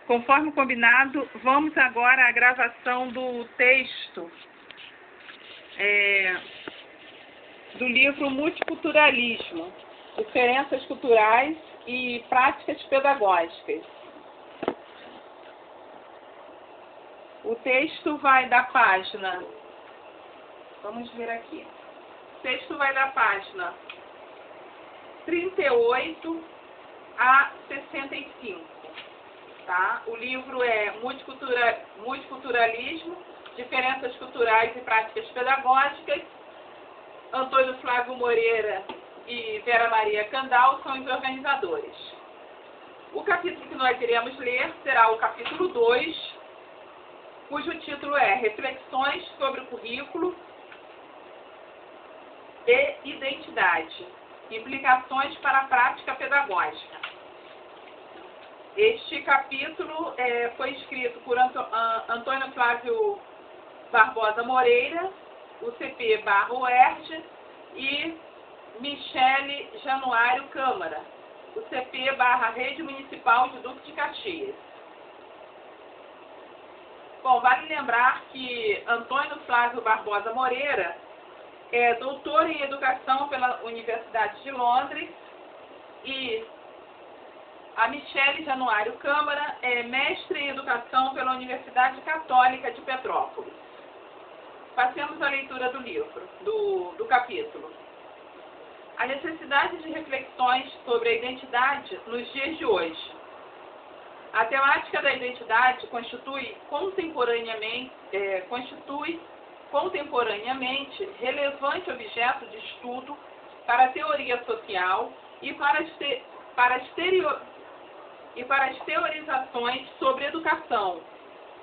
Conforme combinado, vamos agora à gravação do texto do livro Multiculturalismo, Diferenças Culturais e Práticas Pedagógicas. O texto vai da página, vamos ver aqui, o texto vai da página 38 a 65. Tá? O livro é Multiculturalismo, Diferenças Culturais e Práticas Pedagógicas. Antônio Flávio Moreira e Vera Maria Candal são os organizadores. O capítulo que nós iremos ler será o capítulo 2, cujo título é Reflexões sobre o Currículo e Identidade, Implicações para a Prática Pedagógica. Este capítulo foi escrito por Antônio Flávio Barbosa Moreira, UCP/UERJ, e Michele Januário Câmara, UCP/Rede Municipal de Duque de Caxias. Bom, vale lembrar que Antônio Flávio Barbosa Moreira é doutor em Educação pela Universidade de Londres e a Michele Januário Câmara é mestre em Educação pela Universidade Católica de Petrópolis. Passemos à leitura do livro, do capítulo. A necessidade de reflexões sobre a identidade nos dias de hoje. A temática da identidade constitui contemporaneamente relevante objeto de estudo para a teoria social e para as teorizações sobre educação.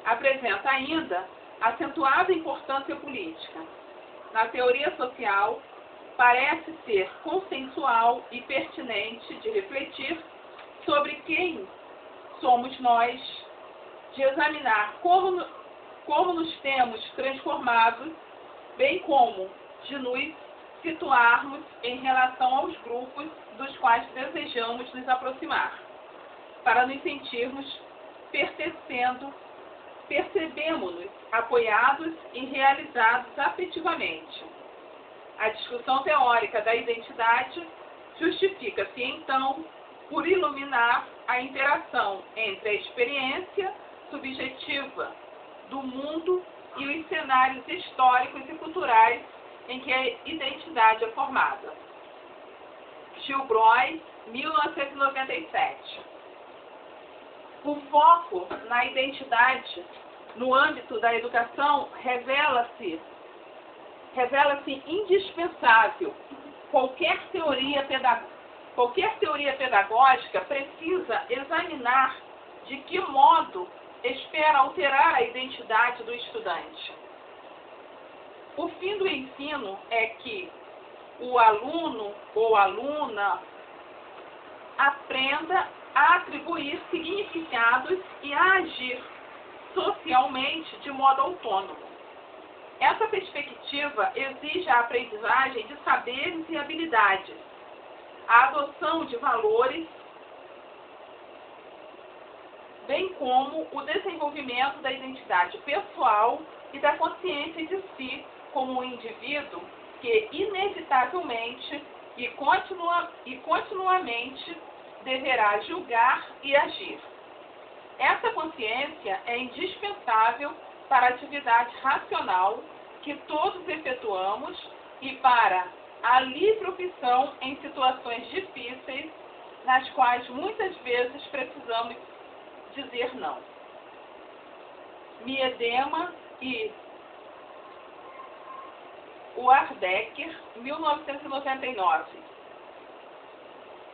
Apresenta ainda acentuada importância política. Na teoria social, parece ser consensual e pertinente de refletir sobre quem somos nós, de examinar como nos temos transformado, bem como de nos situarmos em relação aos grupos dos quais desejamos nos aproximar, para nos sentirmos percebemos-nos apoiados e realizados afetivamente. A discussão teórica da identidade justifica-se, então, por iluminar a interação entre a experiência subjetiva do mundo e os cenários históricos e culturais em que a identidade é formada. Gilbroy, 1997. O foco na identidade no âmbito da educação revela-se indispensável. Qualquer teoria pedagógica precisa examinar de que modo espera alterar a identidade do estudante. O fim do ensino é que o aluno ou aluna aprenda a atribuir significados e a agir socialmente de modo autônomo. Essa perspectiva exige a aprendizagem de saberes e habilidades, a adoção de valores, bem como o desenvolvimento da identidade pessoal e da consciência de si como um indivíduo que inevitavelmente e continuamente deverá julgar e agir. Essa consciência é indispensável para a atividade racional que todos efetuamos e para a livre opção em situações difíceis, nas quais muitas vezes precisamos dizer não. Miedema e Wardecker, 1999.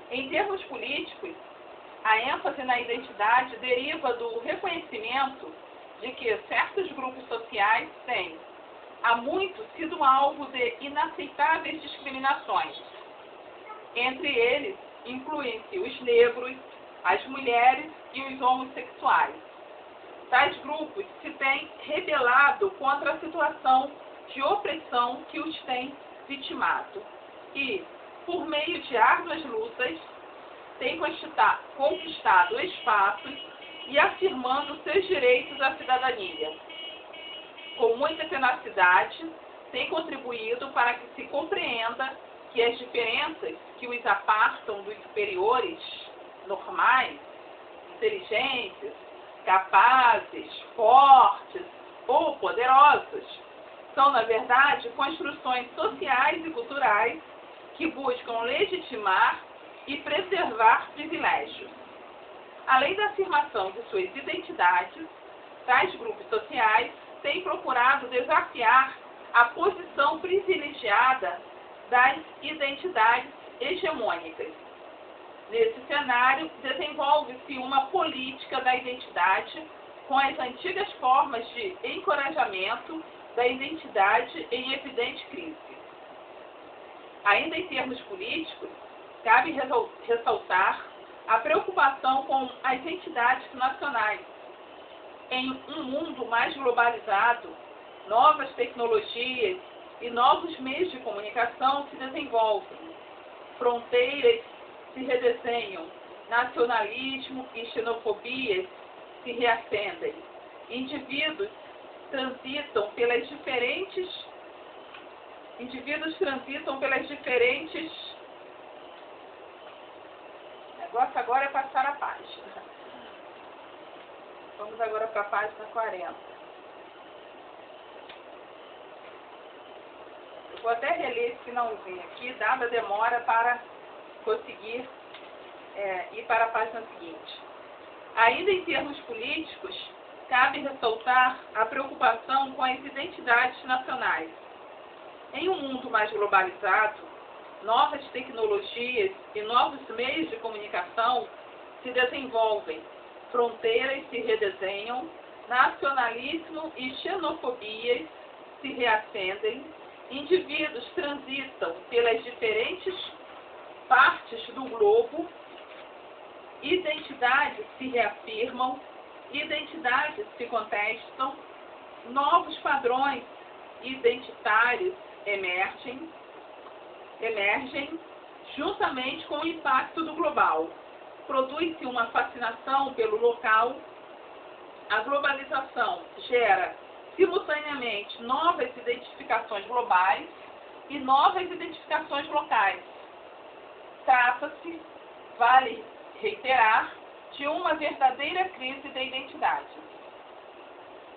Em termos políticos, a ênfase na identidade deriva do reconhecimento de que certos grupos sociais têm, há muito, sido alvo de inaceitáveis discriminações. Entre eles, incluem-se os negros, as mulheres e os homossexuais. Tais grupos se têm rebelado contra a situação de opressão que os tem vitimado e, por meio de árduas lutas, têm conquistado espaços e afirmando seus direitos à cidadania. Com muita tenacidade, tem contribuído para que se compreenda que as diferenças que os apartam dos superiores normais, inteligentes, capazes, fortes ou poderosos, são, na verdade, construções sociais e culturais que buscam legitimar e preservar privilégios. Além da afirmação de suas identidades, tais grupos sociais têm procurado desafiar a posição privilegiada das identidades hegemônicas. Nesse cenário, desenvolve-se uma política da identidade com as antigas formas de encorajamento da identidade em evidente crise. Ainda em termos políticos, cabe ressaltar a preocupação com as entidades nacionais. Em um mundo mais globalizado, novas tecnologias e novos meios de comunicação se desenvolvem, fronteiras se redesenham, nacionalismo e xenofobia se reacendem, indivíduos transitam pelas diferentes. O negócio agora é passar a página. Vamos agora para a página 40. Eu vou até reler esse finalzinho aqui, dada a demora para conseguir ir para a página seguinte. Ainda em termos políticos, cabe ressaltar a preocupação com as identidades nacionais. Em um mundo mais globalizado, novas tecnologias e novos meios de comunicação se desenvolvem, fronteiras se redesenham, nacionalismo e xenofobias se reacendem, indivíduos transitam pelas diferentes partes do globo, identidades se reafirmam, identidades se contestam, novos padrões identitários emergem juntamente com o impacto do global. Produz-se uma fascinação pelo local. A globalização gera simultaneamente novas identificações globais e novas identificações locais. Trata-se, vale reiterar, de uma verdadeira crise da identidade.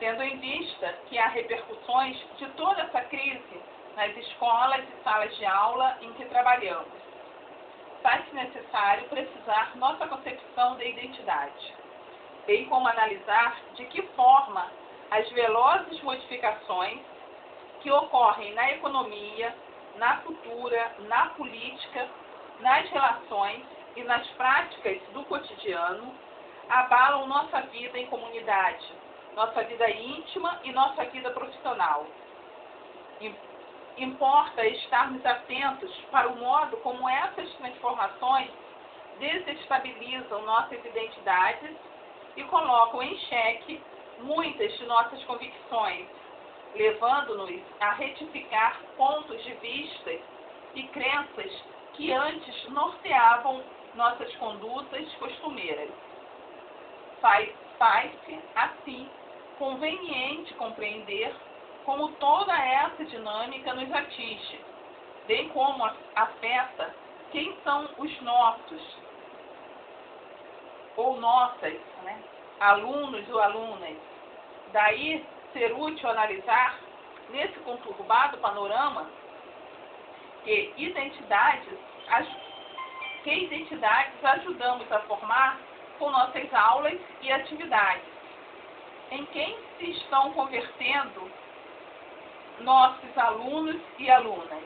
Tendo em vista que há repercussões de toda essa crise nas escolas e salas de aula em que trabalhamos, faz-se necessário precisar nossa concepção da identidade, bem como analisar de que forma as velozes modificações que ocorrem na economia, na cultura, na política, nas relações e nas práticas do cotidiano abalam nossa vida em comunidade, nossa vida íntima e nossa vida profissional. Importa estarmos atentos para o modo como essas transformações desestabilizam nossas identidades e colocam em xeque muitas de nossas convicções, levando-nos a retificar pontos de vista e crenças que antes norteavam nossas condutas costumeiras. Faz-se, assim, conveniente compreender como toda essa dinâmica nos atinge, bem como afeta quem são os nossos, ou nossas, alunos ou alunas. Daí ser útil analisar, nesse conturbado panorama, que identidades ajudamos a formar com nossas aulas e atividades, em quem se estão convertendo nossos alunos e alunas.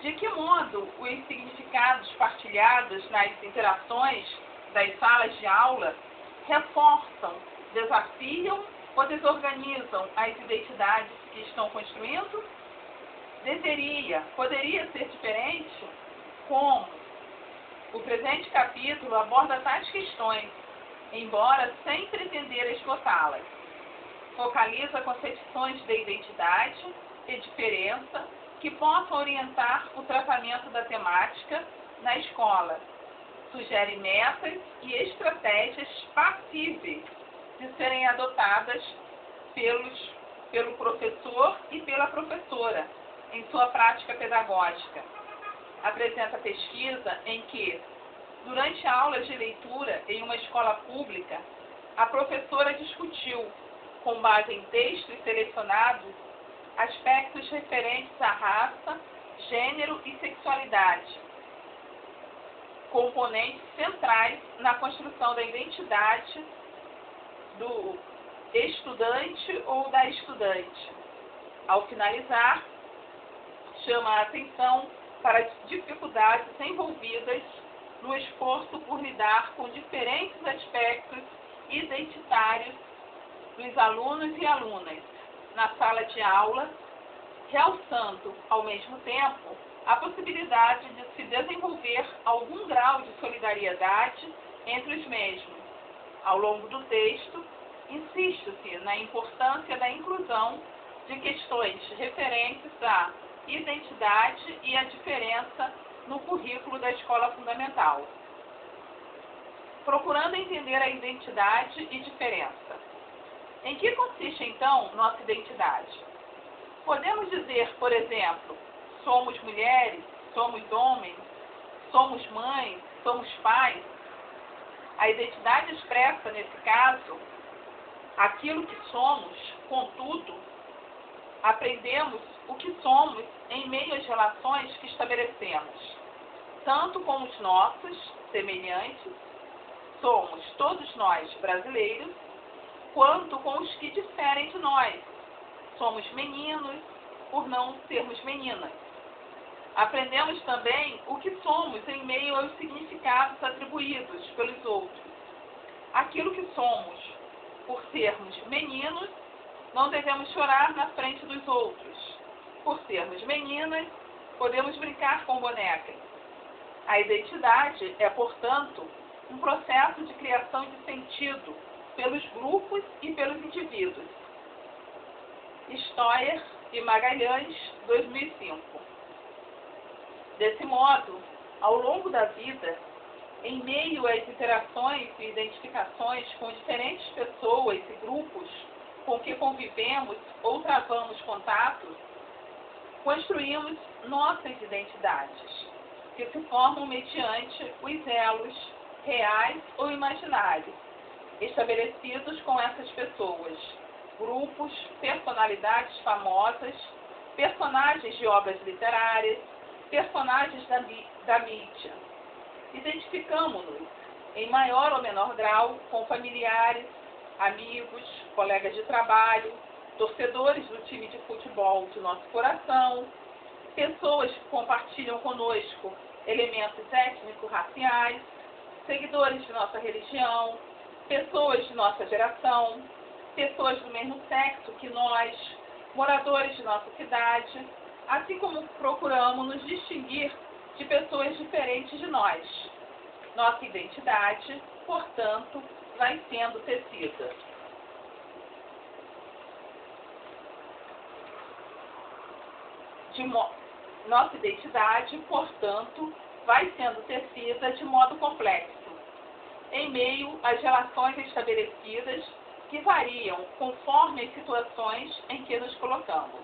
De que modo os significados partilhados nas interações das salas de aula reforçam, desafiam ou desorganizam as identidades que estão construindo? Poderia ser diferente? Como? O presente capítulo aborda tais questões, embora sem pretender esgotá-las. Focaliza concepções de identidade e diferença que possam orientar o tratamento da temática na escola, Sugere metas e estratégias passíveis de serem adotadas pelo professor e pela professora em sua prática pedagógica. Apresenta pesquisa em que, durante aulas de leitura em uma escola pública, a professora discutiu, com base em textos selecionados, aspectos referentes à raça, gênero e sexualidade, componentes centrais na construção da identidade do estudante ou da estudante. Ao finalizar, chama a atenção para as dificuldades envolvidas no esforço por lidar com diferentes aspectos identitários dos alunos e alunas na sala de aula, realçando, ao mesmo tempo, a possibilidade de se desenvolver algum grau de solidariedade entre os mesmos. Ao longo do texto, insiste-se na importância da inclusão de questões referentes à identidade e à diferença no currículo da escola fundamental. Procurando entender a identidade e diferença. Em que consiste, então, nossa identidade? Podemos dizer, por exemplo, somos mulheres, somos homens, somos mães, somos pais. A identidade expressa, nesse caso, aquilo que somos, contudo, aprendemos o que somos em meio às relações que estabelecemos, tanto com os nossos semelhantes, somos todos nós brasileiros, quanto com os que diferem de nós, somos meninos por não sermos meninas. Aprendemos também o que somos em meio aos significados atribuídos pelos outros. Aquilo que somos, por sermos meninos, não devemos chorar na frente dos outros. Por sermos meninas, podemos brincar com bonecas. A identidade é, portanto, um processo de criação de sentido pelos grupos e pelos indivíduos. Stoyer e Magalhães, 2005. Desse modo, ao longo da vida, em meio às interações e identificações com diferentes pessoas e grupos com que convivemos ou travamos contato, construímos nossas identidades, que se formam mediante os elos reais ou imaginários, estabelecidos com essas pessoas, grupos, personalidades famosas, personagens de obras literárias, personagens da mídia. Identificamos-nos, em maior ou menor grau, com familiares, amigos, colegas de trabalho, torcedores do time de futebol de nosso coração, pessoas que compartilham conosco elementos étnico-raciais, seguidores de nossa religião, pessoas de nossa geração, pessoas do mesmo sexo que nós, moradores de nossa cidade, assim como procuramos nos distinguir de pessoas diferentes de nós. Nossa identidade, portanto, vai sendo tecida. Nossa identidade, portanto, vai sendo tecida de modo complexo, em meio às relações estabelecidas que variam conforme as situações em que nos colocamos.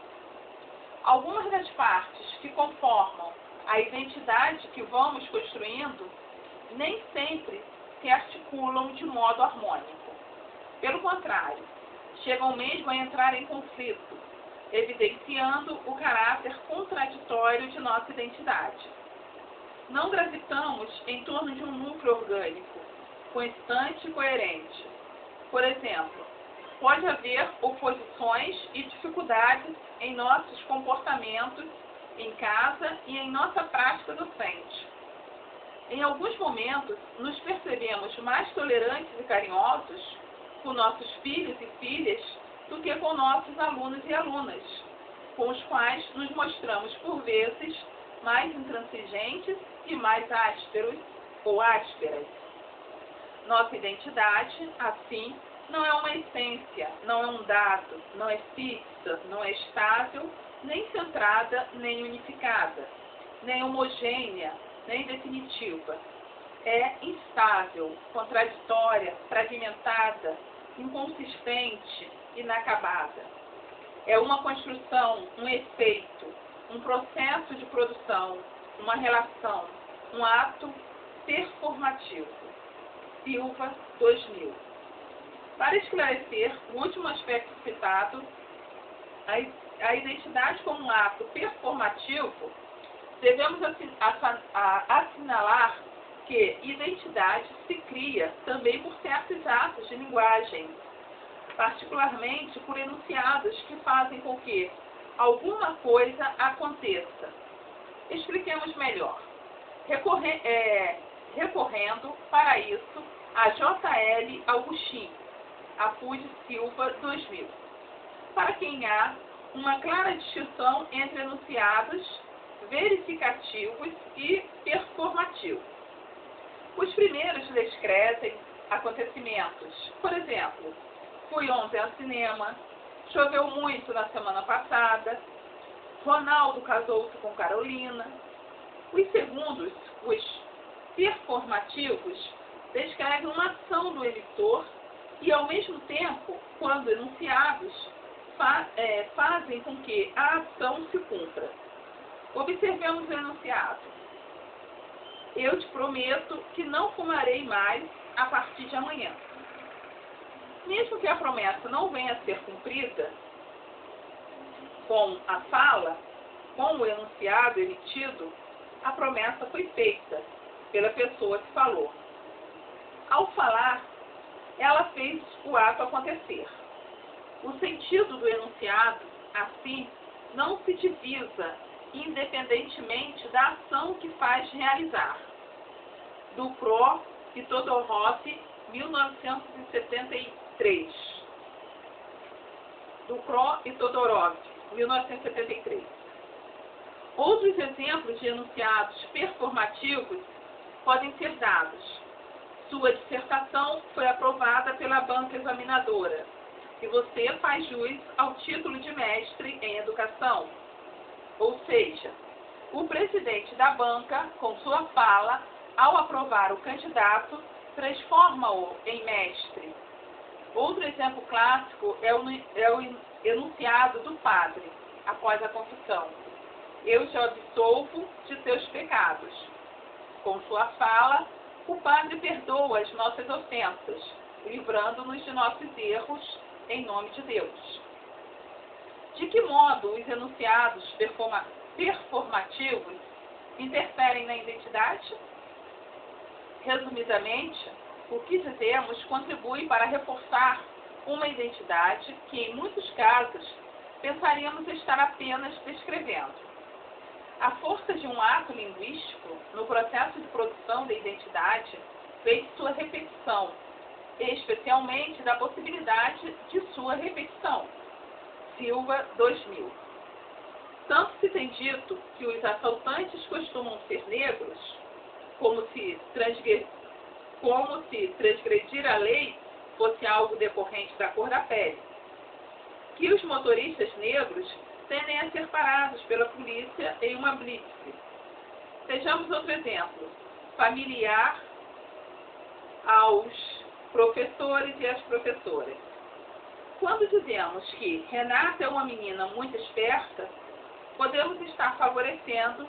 Algumas das partes que conformam a identidade que vamos construindo nem sempre se articulam de modo harmônico. Pelo contrário, chegam mesmo a entrar em conflito, evidenciando o caráter contraditório de nossa identidade. Não gravitamos em torno de um núcleo orgânico, constante e coerente. Por exemplo, pode haver oposições e dificuldades em nossos comportamentos em casa e em nossa prática docente. Em alguns momentos, nos percebemos mais tolerantes e carinhosos com nossos filhos e filhas do que com nossos alunos e alunas, com os quais nos mostramos, por vezes, mais intransigentes e mais ásperos ou ásperas. Nossa identidade, assim, não é uma essência, não é um dado, não é fixa, não é estável, nem centrada, nem unificada, nem homogênea, nem definitiva. é instável, contraditória, fragmentada, inconsistente, inacabada. É uma construção, um efeito, um processo de produção, uma relação, um ato performativo. Silva, 2000. Para esclarecer o último aspecto citado, a identidade como um ato performativo, devemos assinalar que identidade se cria também por certos atos de linguagem, particularmente por enunciados que fazem com que alguma coisa aconteça. Expliquemos melhor. Recorrendo para isso a J.L. Augustin, Apude Silva, 2000, para quem há uma clara distinção entre enunciados verificativos e performativos. Os primeiros descrevem acontecimentos. Por exemplo, fui ontem ao cinema, choveu muito na semana passada, Ronaldo casou-se com Carolina. Os segundos, os performativos, descrevem uma ação do eleitor e, ao mesmo tempo, quando enunciados, fazem com que a ação se cumpra. Observemos o enunciado. Eu te prometo que não fumarei mais a partir de amanhã. Mesmo que a promessa não venha a ser cumprida com a fala, com o enunciado emitido, a promessa foi feita pela pessoa que falou. Ao falar, ela fez o ato acontecer. O sentido do enunciado, assim, não se divisa independentemente da ação que faz realizar. Ducrot e Todorov, 1973. Ducrot e Todorov, 1973. Outros exemplos de enunciados performativos podem ser dados. Sua dissertação foi aprovada pela banca examinadora e você faz jus ao título de mestre em educação. Ou seja, o presidente da banca, com sua fala, ao aprovar o candidato, transforma-o em mestre. Outro exemplo clássico é o enunciado do padre, após a confissão. Eu te absolvo de teus pecados. Com sua fala, o padre perdoa as nossas ofensas, livrando-nos de nossos erros, em nome de Deus. De que modo os enunciados performativos interferem na identidade? Resumidamente, o que dizemos contribui para reforçar uma identidade que, em muitos casos, pensaríamos estar apenas descrevendo. A força de um ato linguístico no processo de produção da identidade vem de sua repetição, especialmente da possibilidade de sua repetição. Silva, 2000. Tanto se tem dito que os assaltantes costumam ser negros, como se transgredir a lei fosse algo decorrente da cor da pele, que os motoristas negros tendem a ser parados pela polícia em uma blitz. Sejamos outro exemplo, familiar aos professores e às professoras. Quando dizemos que Renata é uma menina muito esperta, podemos estar favorecendo,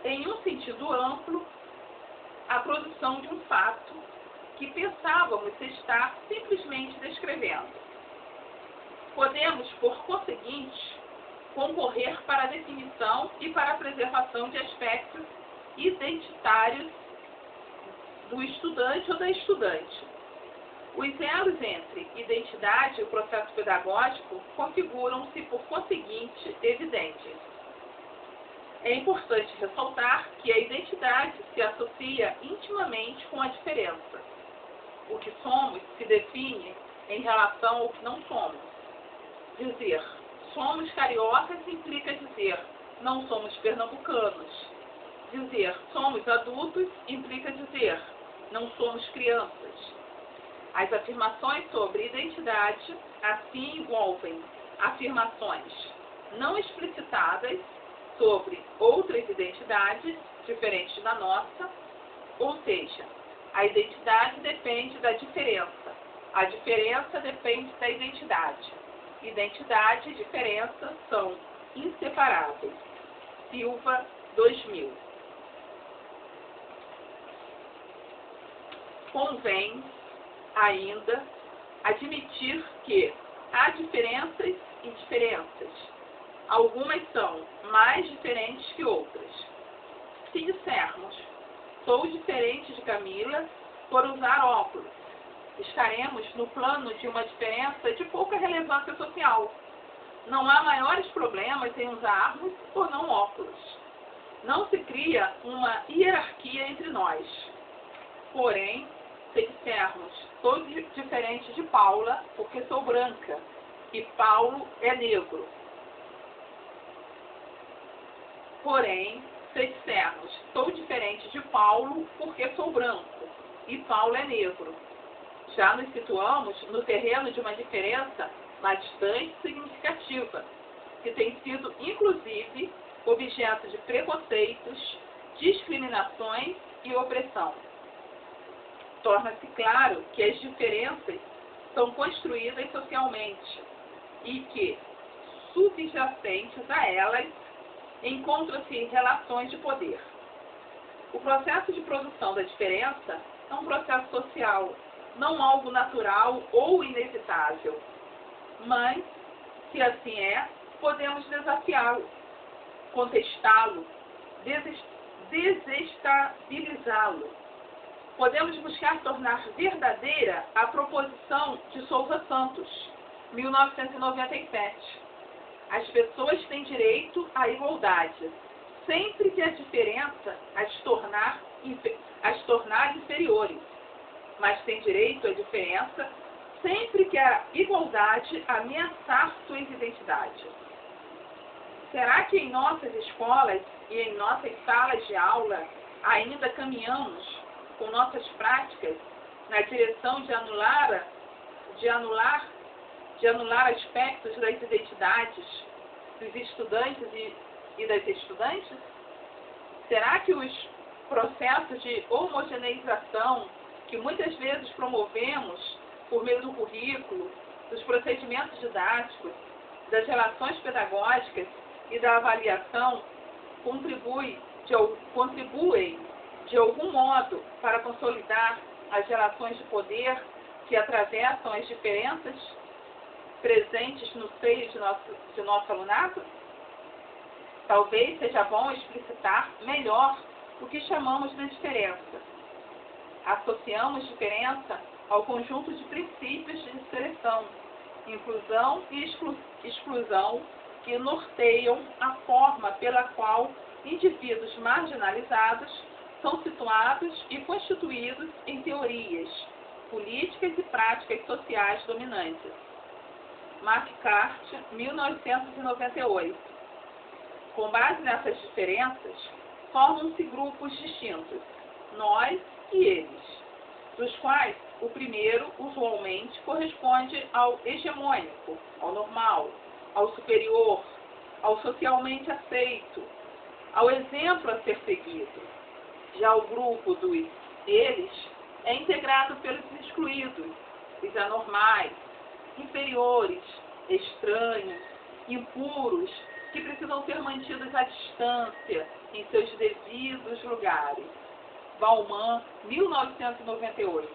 em um sentido amplo, a produção de um fato que pensávamos estar simplesmente descrevendo. Podemos, por conseguinte, concorrer para a definição e para a preservação de aspectos identitários do estudante ou da estudante. Os elos entre identidade e o processo pedagógico configuram-se, por conseguinte, evidentes. É importante ressaltar que a identidade se associa intimamente com a diferença. O que somos se define em relação ao que não somos. Dizer somos cariocas implica dizer não somos pernambucanos. Dizer somos adultos implica dizer não somos crianças. As afirmações sobre identidade assim envolvem afirmações não explicitadas sobre outras identidades diferentes da nossa, ou seja, A identidade depende da diferença. A diferença depende da identidade. Identidade e diferença são inseparáveis. Silva, 2000. Convém, ainda, admitir que há diferenças e diferenças. Algumas são mais diferentes que outras. Se dissermos, sou diferente de Camila por usar óculos, estaremos no plano de uma diferença de pouca relevância social. Não há maiores problemas em usarmos ou não óculos. Não se cria uma hierarquia entre nós. Porém, se dissermos, sou diferente de Paula porque sou branca e Paulo é negro. Porém, se dissermos, sou diferente de Paulo porque sou branco e Paulo é negro. Já nos situamos no terreno de uma diferença bastante significativa, que tem sido, inclusive, objeto de preconceitos, discriminações e opressão. Torna-se claro que as diferenças são construídas socialmente e que, subjacentes a elas, encontram-se relações de poder. O processo de produção da diferença é um processo social, não algo natural ou inevitável. Mas, se assim é, podemos desafiá-lo, contestá-lo, desestabilizá-lo. Podemos buscar tornar verdadeira a proposição de Sousa Santos, 1997. As pessoas têm direito à igualdade, sempre que a diferença as tornar inferiores, mas têm direito à diferença sempre que a igualdade ameaçar suas identidades. Será que em nossas escolas e em nossas salas de aula ainda caminhamos com nossas práticas na direção de anular aspectos das identidades dos estudantes e das estudantes? Será que os processos de homogeneização que muitas vezes promovemos por meio do currículo, dos procedimentos didáticos, das relações pedagógicas e da avaliação contribuem de algum modo para consolidar as relações de poder que atravessam as diferenças presentes no seio de nosso alunado? Talvez seja bom explicitar melhor o que chamamos de diferença. Associamos diferença ao conjunto de princípios de seleção, inclusão e exclusão que norteiam a forma pela qual indivíduos marginalizados são situados e constituídos em teorias, políticas e práticas sociais dominantes. McCarthy, 1998. Com base nessas diferenças, formam-se grupos distintos, nós e eles, dos quais o primeiro, usualmente, corresponde ao hegemônico, ao normal, ao superior, ao socialmente aceito, ao exemplo a ser seguido. Já o grupo dos eles é integrado pelos excluídos, os anormais, inferiores, estranhos, impuros, que precisam ser mantidos à distância em seus devidos lugares. Bauman, 1998.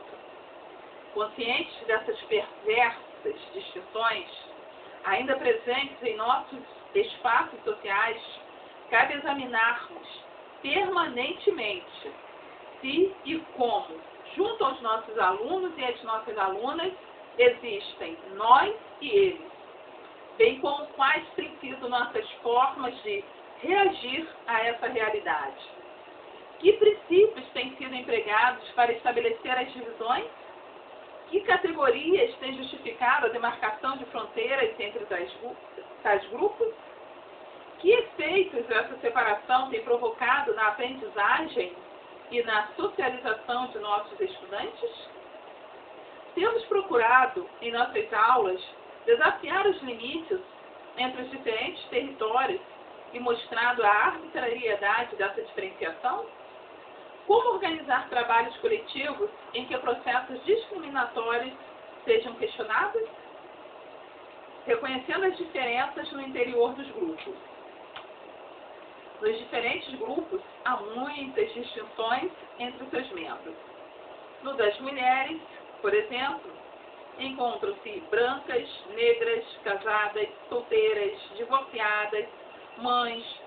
Conscientes dessas perversas distinções, ainda presentes em nossos espaços sociais, cabe examinarmos permanentemente se e como, junto aos nossos alunos e às nossas alunas, existem nós e eles, bem como quais têm sido nossas formas de reagir a essa realidade. Que princípios têm sido empregados para estabelecer as divisões? Que categorias têm justificado a demarcação de fronteiras entre tais grupos? Que efeitos essa separação tem provocado na aprendizagem e na socialização de nossos estudantes? Temos procurado, em nossas aulas, desafiar os limites entre os diferentes territórios e mostrado a arbitrariedade dessa diferenciação? Como organizar trabalhos coletivos em que processos discriminatórios sejam questionados? Reconhecendo as diferenças no interior dos grupos. Nos diferentes grupos, há muitas distinções entre os seus membros. No das mulheres, por exemplo, encontram-se brancas, negras, casadas, solteiras, divorciadas, mães,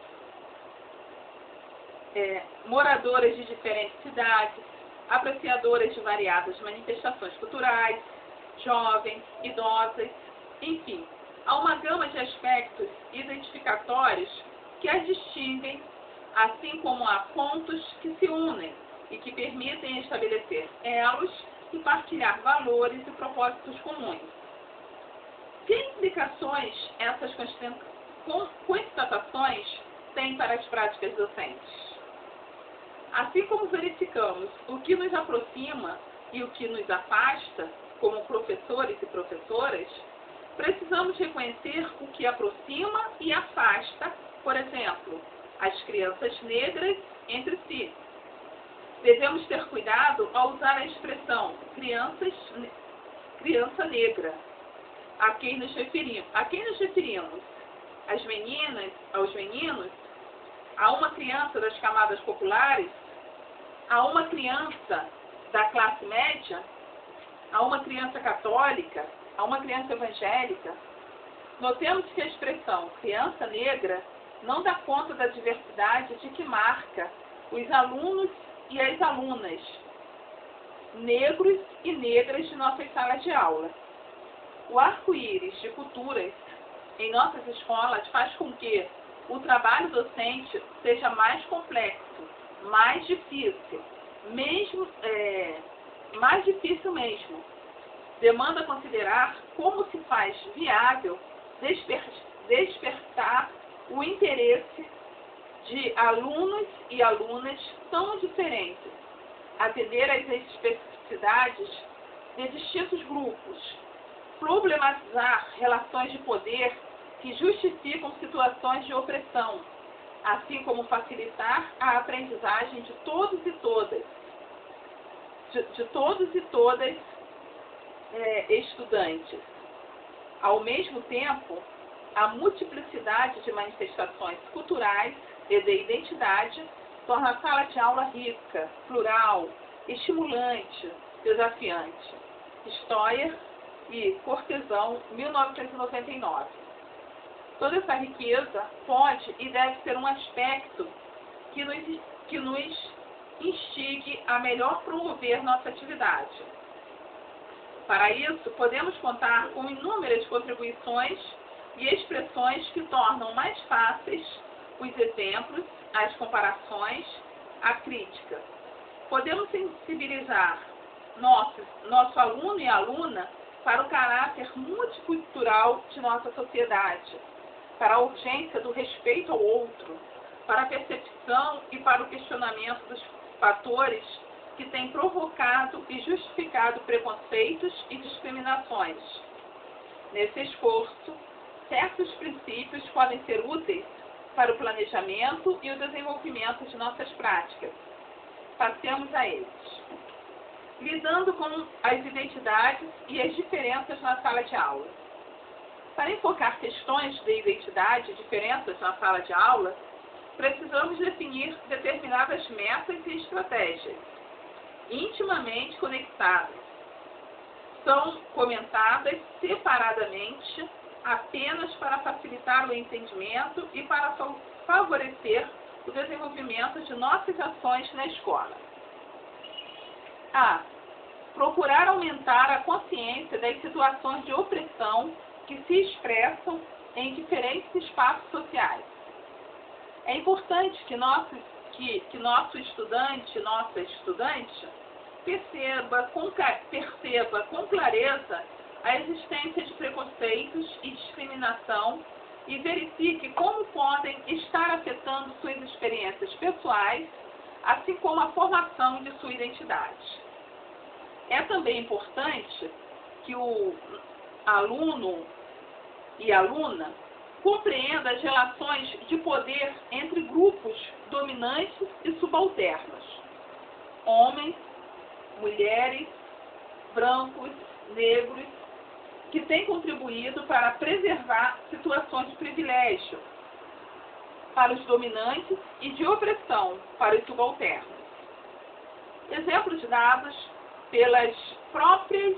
moradoras de diferentes cidades, apreciadoras de variadas manifestações culturais, jovens, idosas, enfim, há uma gama de aspectos identificatórios que as distinguem, assim como há pontos que se unem e que permitem estabelecer elos e partilhar valores e propósitos comuns. Que implicações essas constatações têm para as práticas docentes? Assim como verificamos o que nos aproxima e o que nos afasta, como professores e professoras, precisamos reconhecer o que aproxima e afasta, por exemplo, as crianças negras entre si. Devemos ter cuidado ao usar a expressão criança negra. A quem nos referimos? Às meninas, aos meninos? A uma criança das camadas populares? A uma criança da classe média? A uma criança católica? A uma criança evangélica? Notemos que a expressão criança negra não dá conta da diversidade de que marca os alunos e as alunas, negros e negras de nossas salas de aula. O arco-íris de culturas em nossas escolas faz com que o trabalho docente seja mais complexo, mais difícil mesmo. Demanda considerar como se faz viável despertar o interesse de alunos e alunas tão diferentes, atender às especificidades de distintos grupos, problematizar relações de poder que justificam situações de opressão, assim como facilitar a aprendizagem de todos e todas, estudantes. Ao mesmo tempo, a multiplicidade de manifestações culturais e de identidade torna a sala de aula rica, plural, estimulante, desafiante. Stoyer e Cortesão, 1999. Toda essa riqueza pode e deve ser um aspecto que nos instigue a melhor promover nossa atividade. Para isso, podemos contar com inúmeras contribuições e expressões que tornam mais fáceis os exemplos, as comparações, a crítica. Podemos sensibilizar nosso aluno e aluna para o caráter multicultural de nossa sociedade, para a urgência do respeito ao outro, para a percepção e para o questionamento dos fatores que têm provocado e justificado preconceitos e discriminações. Nesse esforço, certos princípios podem ser úteis para o planejamento e o desenvolvimento de nossas práticas. Passemos a eles. Lidando com as identidades e as diferenças na sala de aula. Para enfocar questões de identidade e diferenças na sala de aula, precisamos definir determinadas metas e estratégias, intimamente conectadas. São comentadas separadamente apenas para facilitar o entendimento e para favorecer o desenvolvimento de nossas ações na escola. A. Procurar aumentar a consciência das situações de opressão que se expressam em diferentes espaços sociais. É importante que nosso estudante, nossa estudante, perceba com clareza a existência de preconceitos e discriminação e verifique como podem estar afetando suas experiências pessoais, assim como a formação de sua identidade. É também importante que o aluno e aluna compreenda as relações de poder entre grupos dominantes e subalternos. homens, mulheres, brancos, negros, que têm contribuído para preservar situações de privilégio para os dominantes e de opressão para os subalternos. Exemplos dados pelas próprias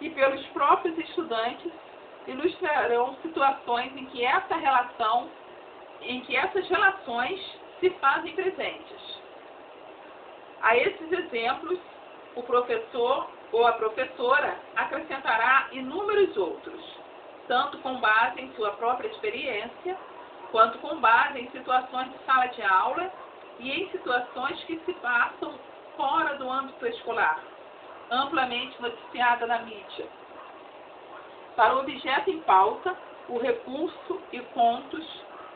e pelos próprios estudantes ilustrarão situações em que essas relações se fazem presentes. A esses exemplos, o professor ou a professora acrescentará inúmeros outros, tanto com base em sua própria experiência, quanto com base em situações de sala de aula e em situações que se passam fora do âmbito escolar, amplamente noticiada na mídia. Para o objeto em pauta, o recurso e contos,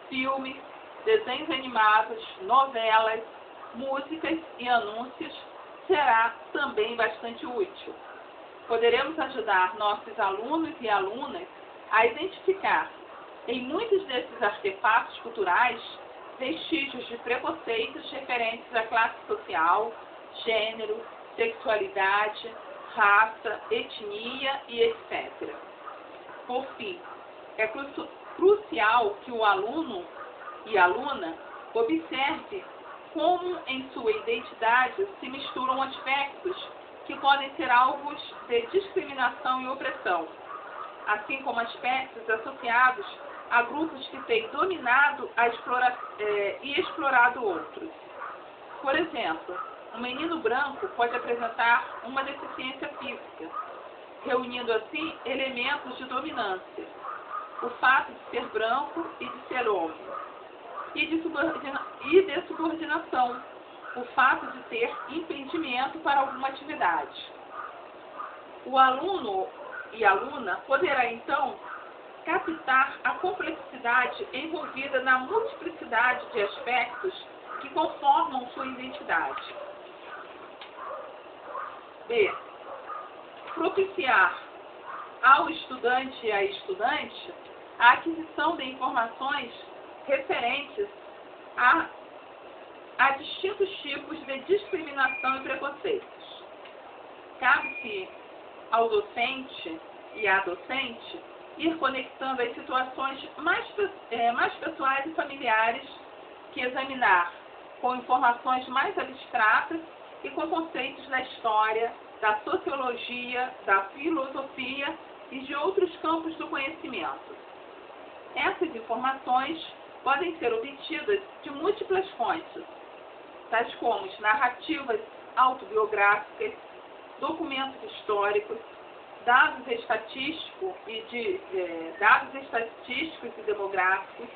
filmes, desenhos animados, novelas, músicas e anúncios será também bastante útil. Poderemos ajudar nossos alunos e alunas a identificar, em muitos desses artefatos culturais, vestígios de preconceitos referentes à classe social, gênero, sexualidade, raça, etnia e etc. Por fim, é crucial que o aluno e aluna observe como em sua identidade se misturam aspectos que podem ser alvos de discriminação e opressão, assim como aspectos associados a grupos que têm dominado e explorado outros. Por exemplo, um menino branco pode apresentar uma deficiência física, reunindo assim elementos de dominância, o fato de ser branco e de ser homem, e de subordinação, o fato de ter impedimento para alguma atividade. O aluno e aluna poderá então captar a complexidade envolvida na multiplicidade de aspectos que conformam sua identidade. B. Propiciar ao estudante e à estudante a aquisição de informações referentes a distintos tipos de discriminação e preconceitos. Cabe-se ao docente e à docente ir conectando as situações mais pessoais e familiares que examinar com informações mais abstratas e com conceitos da história, da sociologia, da filosofia e de outros campos do conhecimento. Essas informações podem ser obtidas de múltiplas fontes, tais como narrativas autobiográficas, documentos históricos, dados estatísticos e demográficos,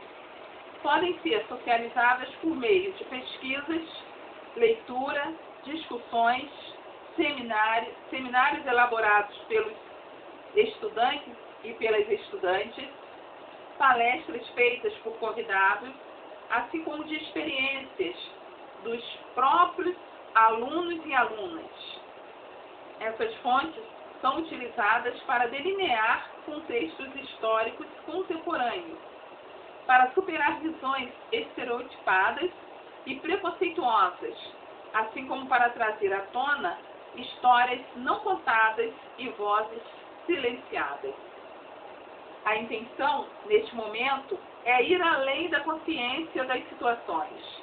podem ser socializadas por meio de pesquisas, leitura, discussões, seminários elaborados pelos estudantes e pelas estudantes, palestras feitas por convidados, assim como de experiências dos próprios alunos e alunas. Essas fontes são utilizadas para delinear contextos históricos contemporâneos, para superar visões estereotipadas e preconceituosas, assim como para trazer à tona histórias não contadas e vozes silenciadas. A intenção, neste momento, é ir além da consciência das situações.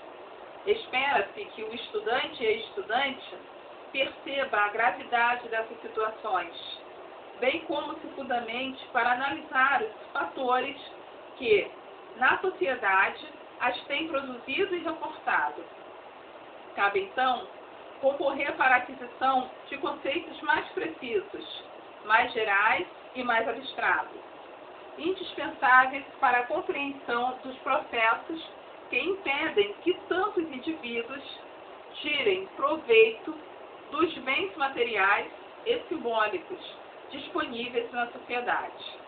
Espera-se que o estudante e a estudante perceba a gravidade dessas situações, bem como se fundamente para analisar os fatores que, na sociedade, as têm produzido e reportado. Cabe, então, concorrer para a aquisição de conceitos mais precisos, mais gerais e mais abstratos, indispensáveis para a compreensão dos processos que impedem que tantos indivíduos tirem proveito dos bens materiais e simbólicos disponíveis na sociedade.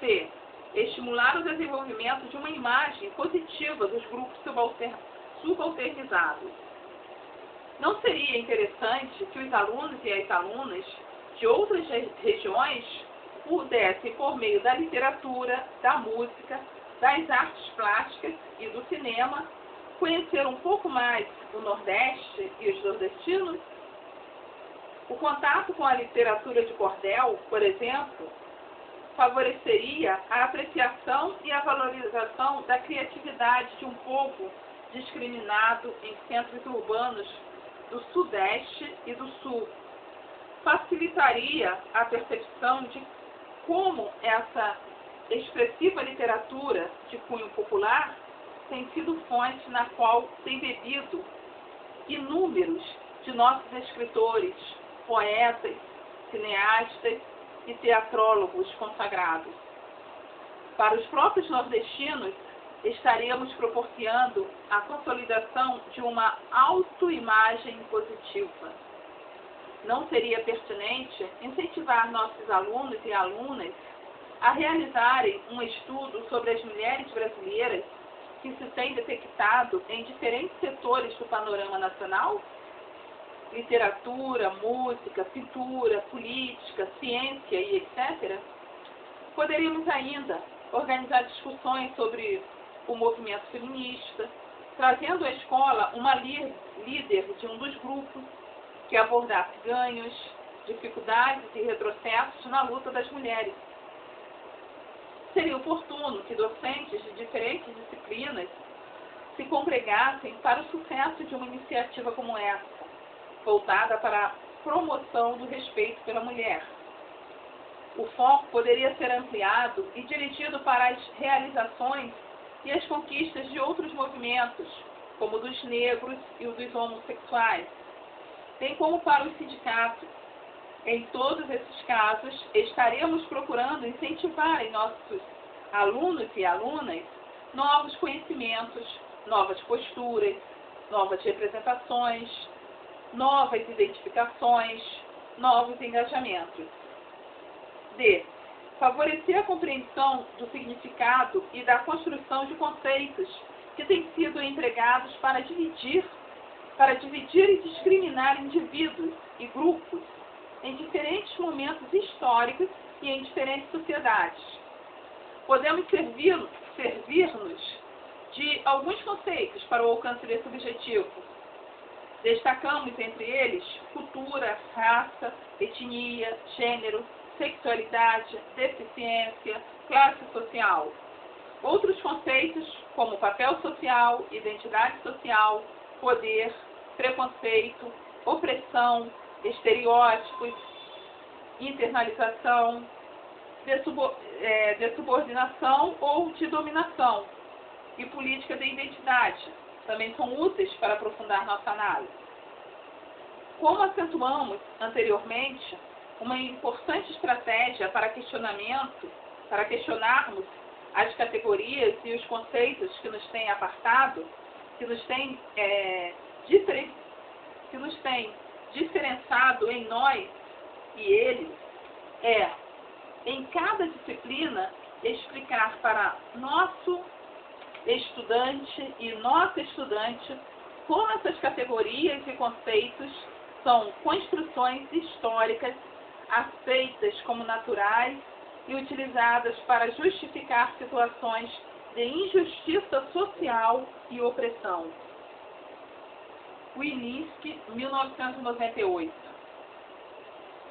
C. Estimular o desenvolvimento de uma imagem positiva dos grupos subalternizados. Não seria interessante que os alunos e as alunas de outras regiões pudessem, por meio da literatura, da música, das artes plásticas e do cinema, conhecer um pouco mais o Nordeste e os nordestinos. O contato com a literatura de cordel, por exemplo, favoreceria a apreciação e a valorização da criatividade de um povo discriminado em centros urbanos do Sudeste e do Sul. Facilitaria a percepção de como essa expressiva literatura de cunho popular tem sido fonte na qual tem bebido inúmeros de nossos escritores, poetas, cineastas e teatrólogos consagrados. Para os próprios nordestinos, estaríamos proporcionando a consolidação de uma autoimagem positiva. Não seria pertinente incentivar nossos alunos e alunas a realizarem um estudo sobre as mulheres brasileiras que se tem detectado em diferentes setores do panorama nacional? Literatura, música, pintura, política, ciência e etc. Poderíamos ainda organizar discussões sobre o movimento feminista, trazendo à escola uma líder de um dos grupos que abordasse ganhos, dificuldades e retrocessos na luta das mulheres. Seria oportuno que docentes de diferentes disciplinas se congregassem para o sucesso de uma iniciativa como essa, voltada para a promoção do respeito pela mulher. O foco poderia ser ampliado e dirigido para as realizações e as conquistas de outros movimentos, como o dos negros e o dos homossexuais, bem como para os sindicatos. Em todos esses casos, estaremos procurando incentivar em nossos alunos e alunas novos conhecimentos, novas posturas, novas representações, novas identificações, novos engajamentos. D. Favorecer a compreensão do significado e da construção de conceitos que têm sido empregados para dividir e discriminar indivíduos e grupos em diferentes momentos históricos e em diferentes sociedades. Podemos servir-nos de alguns conceitos para o alcance desse objetivo. Destacamos entre eles cultura, raça, etnia, gênero, sexualidade, deficiência, classe social. Outros conceitos, como papel social, identidade social, poder, preconceito, opressão, estereótipos, internalização, de subordinação ou de dominação, e política de identidade, também são úteis para aprofundar nossa análise. Como acentuamos anteriormente, uma importante estratégia para questionarmos as categorias e os conceitos que nos têm apartado, que nos têm diferenciado em nós e eles, é, em cada disciplina, explicar para nosso estudante e nossa estudante como essas categorias e conceitos são construções históricas aceitas como naturais e utilizadas para justificar situações de injustiça social e opressão. Wilinski, 1998.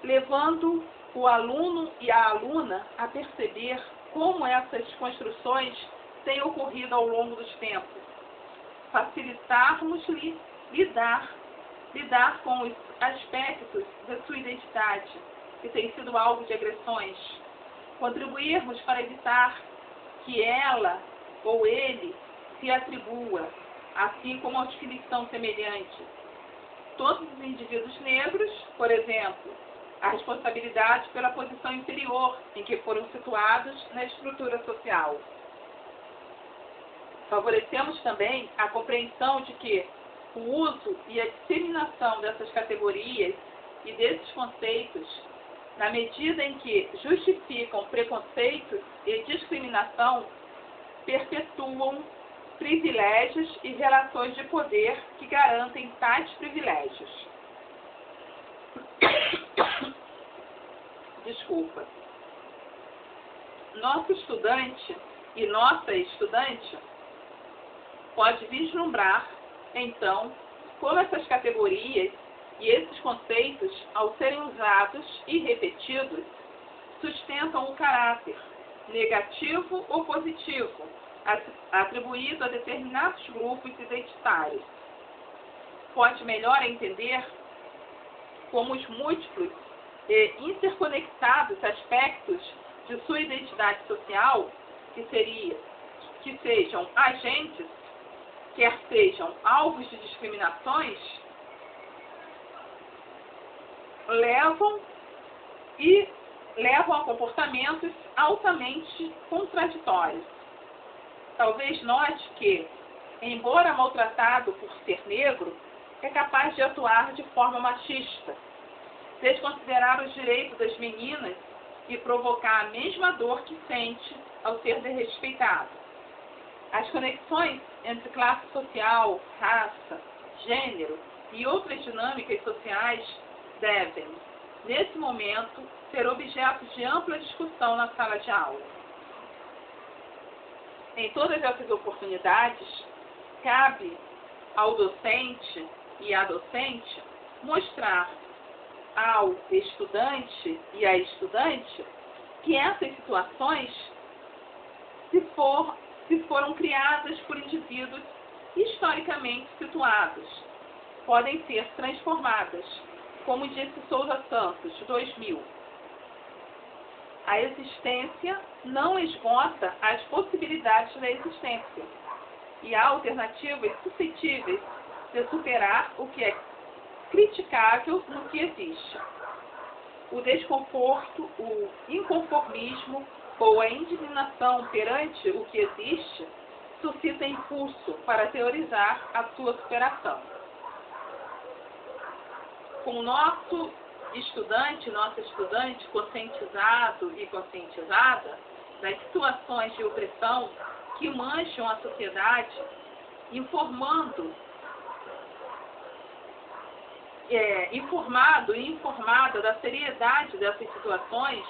Levando o aluno e a aluna a perceber como essas construções têm ocorrido ao longo dos tempos. Facilitarmos-lhe lidar com os aspectos da sua identidade, que tem sido alvo de agressões. Contribuirmos para evitar que ela ou ele se atribua, assim como aos que lhes são semelhantes. Todos os indivíduos negros, por exemplo, a responsabilidade pela posição inferior em que foram situados na estrutura social. Favorecemos também a compreensão de que o uso e a disseminação dessas categorias e desses conceitos, na medida em que justificam preconceitos e discriminação, perpetuam privilégios e relações de poder que garantem tais privilégios. Desculpa. Nosso estudante e nossa estudante pode vislumbrar, então, como essas categorias e esses conceitos, ao serem usados e repetidos, sustentam o caráter negativo ou positivo atribuído a determinados grupos identitários. Pode melhor entender como os múltiplos e interconectados aspectos de sua identidade social, que sejam agentes, quer sejam alvos de discriminações, levam a comportamentos altamente contraditórios. Talvez note que, embora maltratado por ser negro, é capaz de atuar de forma machista, desconsiderar os direitos das meninas e provocar a mesma dor que sente ao ser desrespeitado. As conexões entre classe social, raça, gênero e outras dinâmicas sociais devem, nesse momento, ser objeto de ampla discussão na sala de aula. Em todas essas oportunidades, cabe ao docente e à docente mostrar ao estudante e à estudante que essas situações, se foram criadas por indivíduos historicamente situados, podem ser transformadas, como disse Souza Santos, 2000. A existência não esgota as possibilidades da existência, e há alternativas suscetíveis de superar o que é criticável no que existe. O desconforto, o inconformismo ou a indignação perante o que existe suscita impulso para teorizar a sua superação. Com o nosso estudante, nossa estudante conscientizado e conscientizada das situações de opressão que mancham a sociedade, informado e informada da seriedade dessas situações,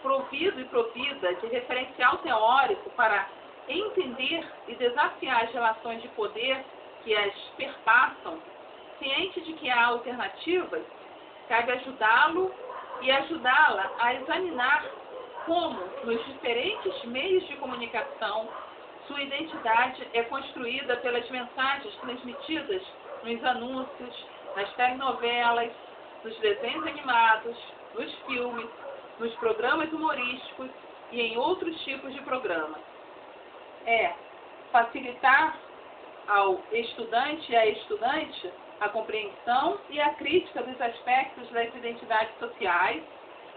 provido e provida de referencial teórico para entender e desafiar as relações de poder que as perpassam, ciente de que há alternativas, cabe ajudá-lo e ajudá-la a examinar como, nos diferentes meios de comunicação, sua identidade é construída pelas mensagens transmitidas nos anúncios, nas telenovelas, nos desenhos animados, nos filmes, nos programas humorísticos e em outros tipos de programas. É facilitar ao estudante e à estudante a compreensão e a crítica dos aspectos das identidades sociais,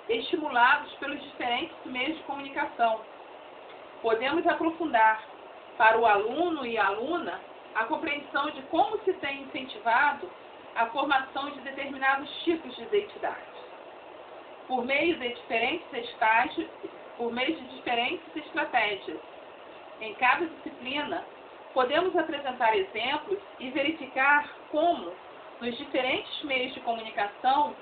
estimulados pelos diferentes meios de comunicação. Podemos aprofundar para o aluno e a aluna a compreensão de como se tem incentivado a formação de determinados tipos de identidade, por meio de diferentes estágios, por meio de diferentes estratégias. Em cada disciplina, podemos apresentar exemplos e verificar como, nos diferentes meios de comunicação,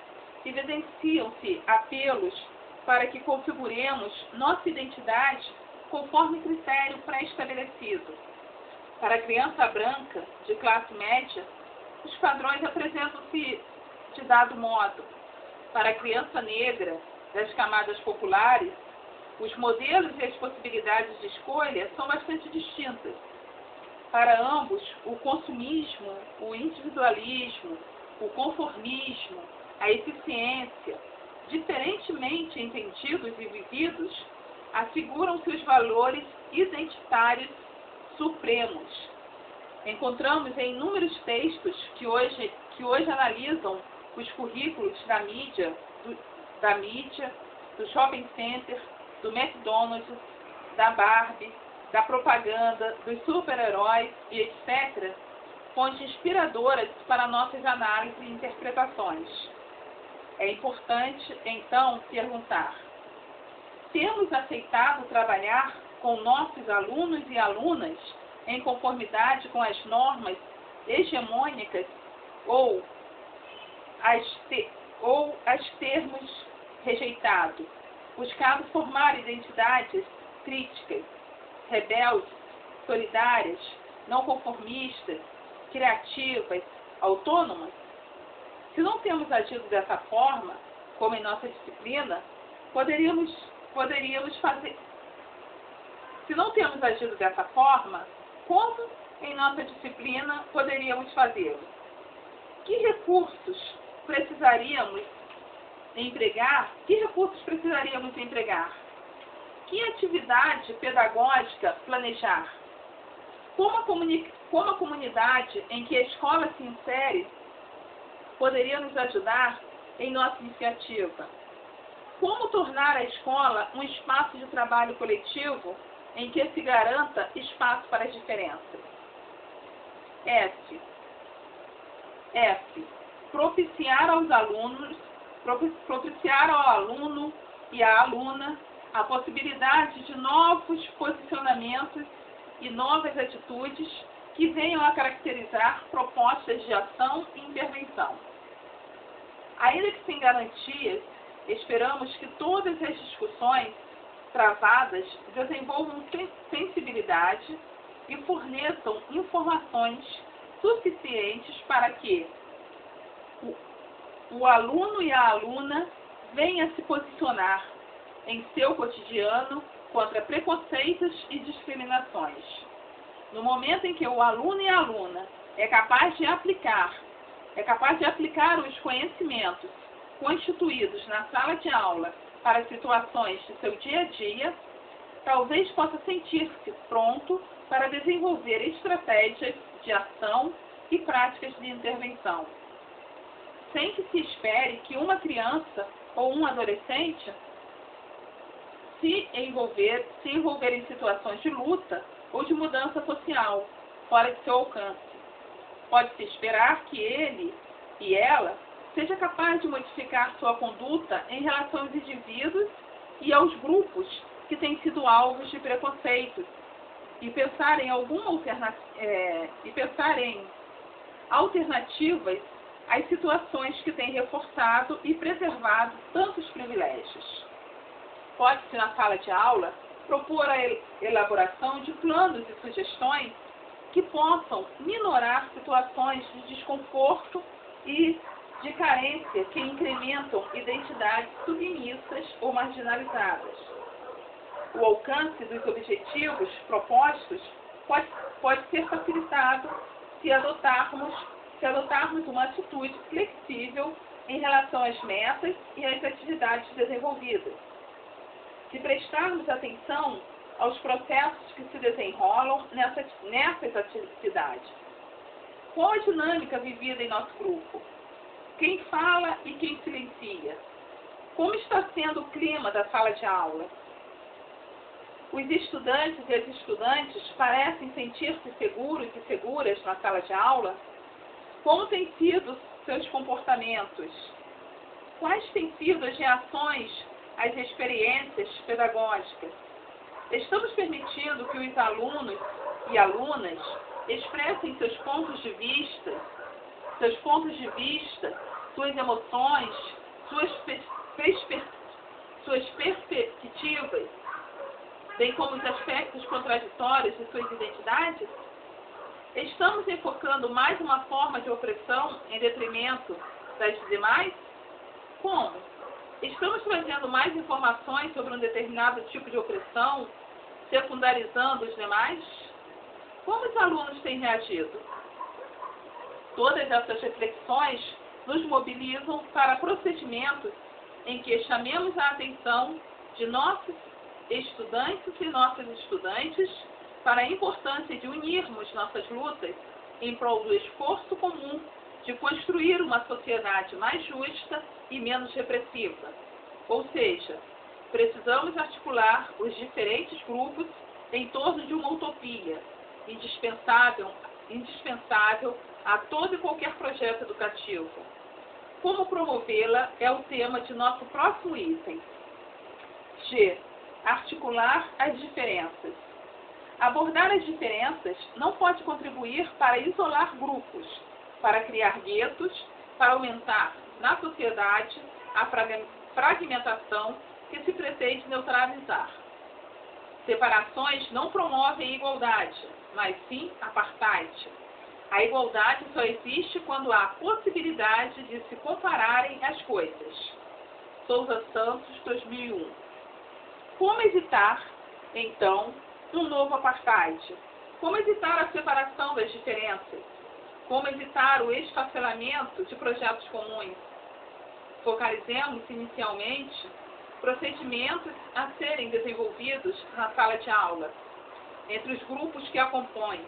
evidenciam-se apelos para que configuremos nossa identidade conforme critério pré-estabelecido. Para a criança branca, de classe média, os padrões apresentam-se de dado modo. Para a criança negra, das camadas populares, os modelos e as possibilidades de escolha são bastante distintas. Para ambos, o consumismo, o individualismo, o conformismo, a eficiência, diferentemente entendidos e vividos, afiguram-se os valores identitários supremos. Encontramos em inúmeros textos que hoje analisam os currículos da mídia, do shopping center, do McDonald's, da Barbie, da propaganda, dos super-heróis e etc., fontes inspiradoras para nossas análises e interpretações. É importante, então, perguntar: temos aceitado trabalhar com nossos alunos e alunas em conformidade com as normas hegemônicas ou as termos rejeitados, buscado formar identidades críticas, rebeldes, solidárias, não conformistas, criativas, autônomas? Se não temos agido dessa forma, como em nossa disciplina, poderíamos fazer. Se não temos agido dessa forma, como em nossa disciplina poderíamos fazê-lo? Que recursos precisaríamos empregar? Que atividade pedagógica planejar? Como a comunidade em que a escola se insere poderia nos ajudar em nossa iniciativa? Como tornar a escola um espaço de trabalho coletivo em que se garanta espaço para as diferenças? F. Propiciar ao aluno e à aluna a possibilidade de novos posicionamentos e novas atitudes que venham a caracterizar propostas de ação e intervenção. Ainda que sem garantias, esperamos que todas as discussões travadas desenvolvam sensibilidade e forneçam informações suficientes para que o aluno e a aluna venham a se posicionar em seu cotidiano contra preconceitos e discriminações. No momento em que o aluno e a aluna é capaz de aplicar os conhecimentos constituídos na sala de aula para situações de seu dia a dia, talvez possa sentir-se pronto para desenvolver estratégias de ação e práticas de intervenção, sem que se espere que uma criança ou um adolescente se envolver em situações de luta ou de mudança social fora de seu alcance. Pode-se esperar que ele e ela seja capaz de modificar sua conduta em relação aos indivíduos e aos grupos que têm sido alvos de preconceitos e pensar em alternativas às situações que têm reforçado e preservado tantos privilégios. Pode-se, na sala de aula, propor a elaboração de planos e sugestões que possam minorar situações de desconforto e de carência que incrementam identidades submissas ou marginalizadas. O alcance dos objetivos propostos pode ser facilitado se adotarmos uma atitude flexível em relação às metas e às atividades desenvolvidas. Se prestarmos atenção aos processos que se desenrolam nessas atividades. Qual a dinâmica vivida em nosso grupo? Quem fala e quem silencia? Como está sendo o clima da sala de aula? Os estudantes e as estudantes parecem sentir-se seguros e seguras na sala de aula? Como têm sido seus comportamentos? Quais têm sido as reações às experiências pedagógicas? Estamos permitindo que os alunos e alunas expressem seus pontos de vista, suas emoções, suas perspectivas, bem como os aspectos contraditórios de suas identidades? Estamos enfocando mais uma forma de opressão em detrimento das demais? Como? Estamos trazendo mais informações sobre um determinado tipo de opressão, secundarizando os demais? Como os alunos têm reagido? Todas essas reflexões nos mobilizam para procedimentos em que chamemos a atenção de nossos estudantes e nossas estudantes para a importância de unirmos nossas lutas em prol do esforço comum de construir uma sociedade mais justa e menos repressiva. Ou seja, precisamos articular os diferentes grupos em torno de uma utopia, indispensável a todo e qualquer projeto educativo. Como promovê-la é o tema de nosso próximo item. G. Articular as diferenças. Abordar as diferenças não pode contribuir para isolar grupos, para criar guetos, para aumentar na sociedade a fragmentação que se pretende neutralizar. Separações não promovem igualdade, mas sim apartheid. A igualdade só existe quando há possibilidade de se compararem as coisas. Souza Santos, 2001. Como evitar, então, um novo apartheid? Como evitar a separação das diferenças? Como evitar o esfacelamento de projetos comuns? Focalizemos inicialmente procedimentos a serem desenvolvidos na sala de aula, entre os grupos que a compõem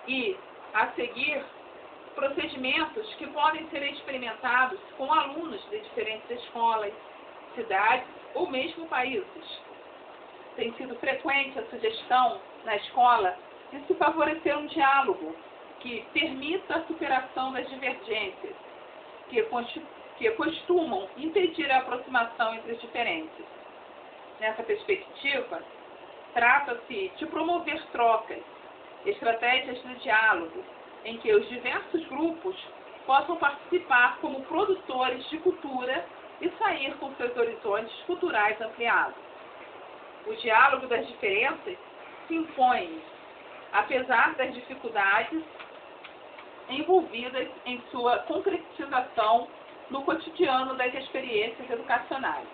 e, a seguir, procedimentos que podem ser experimentados com alunos de diferentes escolas, cidades ou mesmo países. Tem sido frequente a sugestão na escola de se favorecer um diálogo que permita a superação das divergências, que costumam impedir a aproximação entre os diferentes. Nessa perspectiva, trata-se de promover trocas, estratégias de diálogo, em que os diversos grupos possam participar como produtores de cultura e sair com seus horizontes culturais ampliados. O diálogo das diferenças se impõe, apesar das dificuldades envolvidas em sua concretização no cotidiano das experiências educacionais.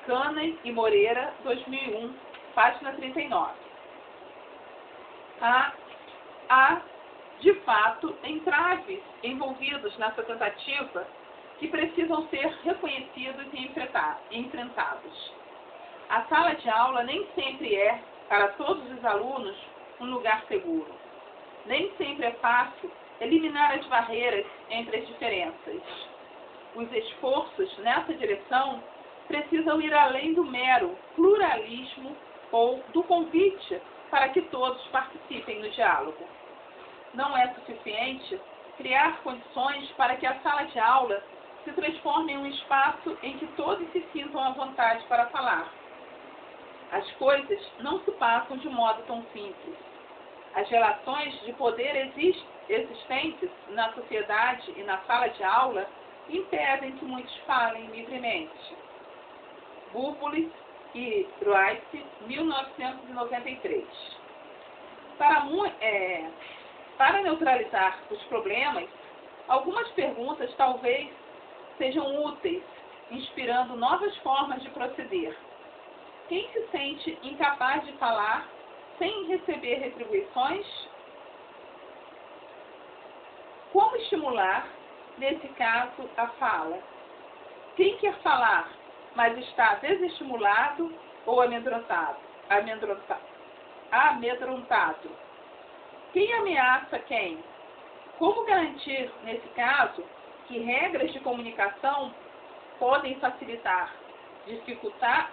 Canem e Moreira, 2001, página 39. Há, de fato, entraves envolvidos nessa tentativa que precisam ser reconhecidos e enfrentados. A sala de aula nem sempre é, para todos os alunos, um lugar seguro. Nem sempre é fácil eliminar as barreiras entre as diferenças. Os esforços nessa direção precisam ir além do mero pluralismo ou do convite para que todos participem no diálogo. Não é suficiente criar condições para que a sala de aula se transforme em um espaço em que todos se sintam à vontade para falar. As coisas não se passam de modo tão simples. As relações de poder existentes na sociedade e na sala de aula impedem que muitos falem livremente. Búbulis e Royce, 1993. Para neutralizar os problemas, algumas perguntas talvez sejam úteis, inspirando novas formas de proceder. Quem se sente incapaz de falar sem receber retribuições? Como estimular, nesse caso, a fala? Quem quer falar, mas está desestimulado ou amedrontado? Quem ameaça quem? Como garantir, nesse caso, que regras de comunicação podem facilitar, dificultar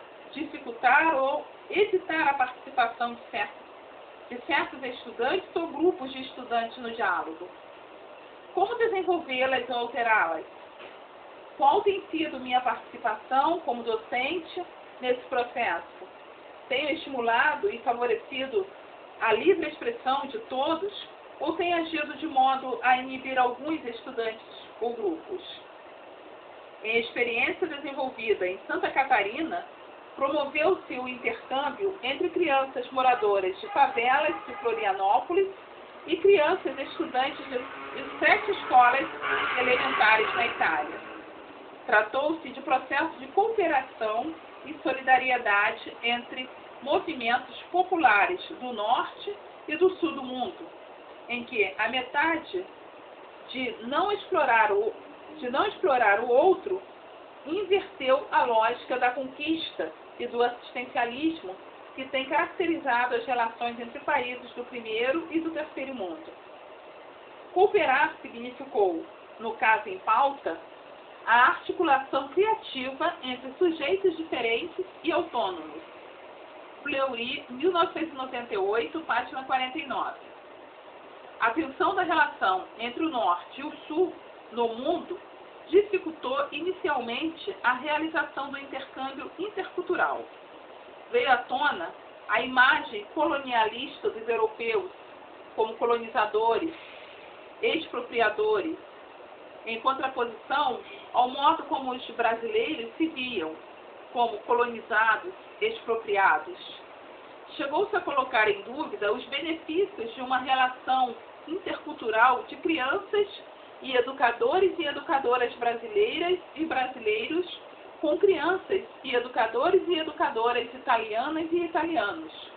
ou evitar a participação de certos estudantes ou grupos de estudantes no diálogo? Como desenvolvê-las ou alterá-las? Qual tem sido minha participação como docente nesse processo? Tenho estimulado e favorecido a livre expressão de todos ou tenho agido de modo a inibir alguns estudantes ou grupos? Em experiência desenvolvida em Santa Catarina, promoveu-se o intercâmbio entre crianças moradoras de favelas de Florianópolis e crianças estudantes de 7 escolas elementares na Itália. Tratou-se de processo de cooperação e solidariedade entre movimentos populares do norte e do sul do mundo, em que a metade de não explorar o outro inverteu a lógica da conquista e do assistencialismo que tem caracterizado as relações entre países do primeiro e do terceiro mundo. Cooperar significou, no caso em pauta, a articulação criativa entre sujeitos diferentes e autônomos. Fleury, 1998, página 49. A tensão da relação entre o Norte e o Sul no mundo dificultou inicialmente a realização do intercâmbio intercultural. Veio à tona a imagem colonialista dos europeus como colonizadores, expropriadores, em contraposição ao modo como os brasileiros se viam, como colonizados, expropriados. Chegou-se a colocar em dúvida os benefícios de uma relação intercultural de crianças e educadores e educadoras brasileiras e brasileiros com crianças e educadores e educadoras italianas e italianos.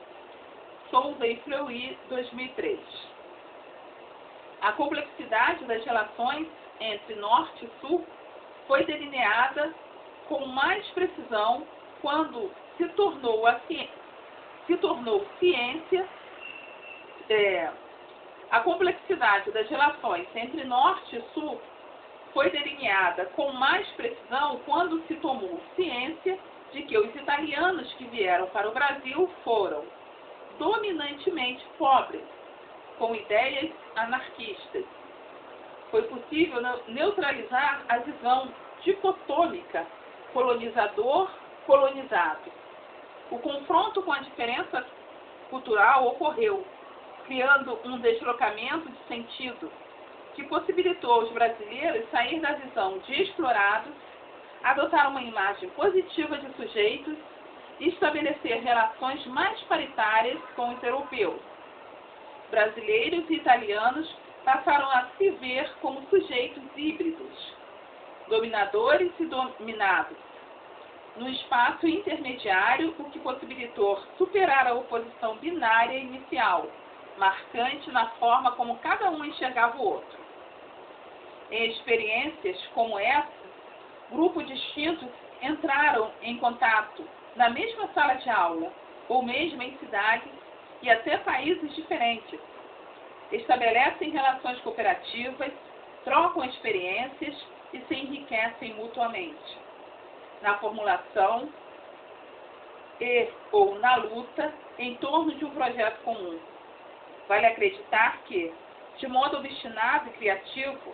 Souza e Fleury, 2003. A complexidade das relações entre Norte e Sul foi delineada com mais precisão quando se tornou ciência. A complexidade das relações entre Norte e Sul foi delineada com mais precisão quando se tomou ciência de que os italianos que vieram para o Brasil foram dominantemente pobres, com ideias anarquistas. Foi possível neutralizar a visão dicotômica colonizador-colonizado. O confronto com a diferença cultural ocorreu, criando um deslocamento de sentido que possibilitou aos brasileiros sair da visão de explorados, adotar uma imagem positiva de sujeitos e estabelecer relações mais paritárias com os europeus. Brasileiros e italianos passaram a se ver como sujeitos híbridos, dominadores e dominados, no espaço intermediário, o que possibilitou superar a oposição binária inicial, marcante na forma como cada um enxergava o outro. Em experiências como essa, grupos distintos entraram em contato na mesma sala de aula, ou mesmo em cidades e até países diferentes. Estabelecem relações cooperativas, trocam experiências e se enriquecem mutuamente. Na formulação ou na luta em torno de um projeto comum. Vale acreditar que, de modo obstinado e criativo,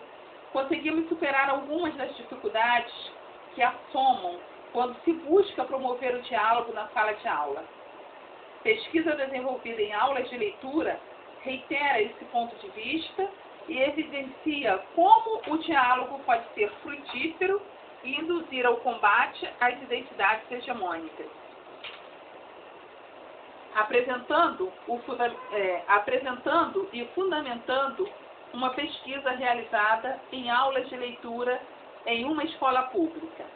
conseguimos superar algumas das dificuldades que assomam quando se busca promover o diálogo na sala de aula. Pesquisa desenvolvida em aulas de leitura reitera esse ponto de vista e evidencia como o diálogo pode ser frutífero e induzir ao combate às identidades hegemônicas. Apresentando e fundamentando uma pesquisa realizada em aulas de leitura em uma escola pública.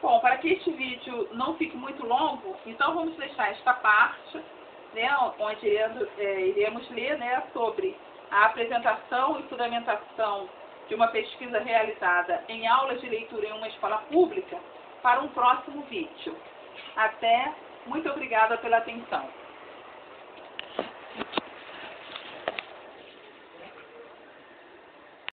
Bom, para que este vídeo não fique muito longo, então vamos deixar esta parte, né, onde iremos ler, né, sobre a apresentação e fundamentação de uma pesquisa realizada em aulas de leitura em uma escola pública, para um próximo vídeo. Muito obrigada pela atenção.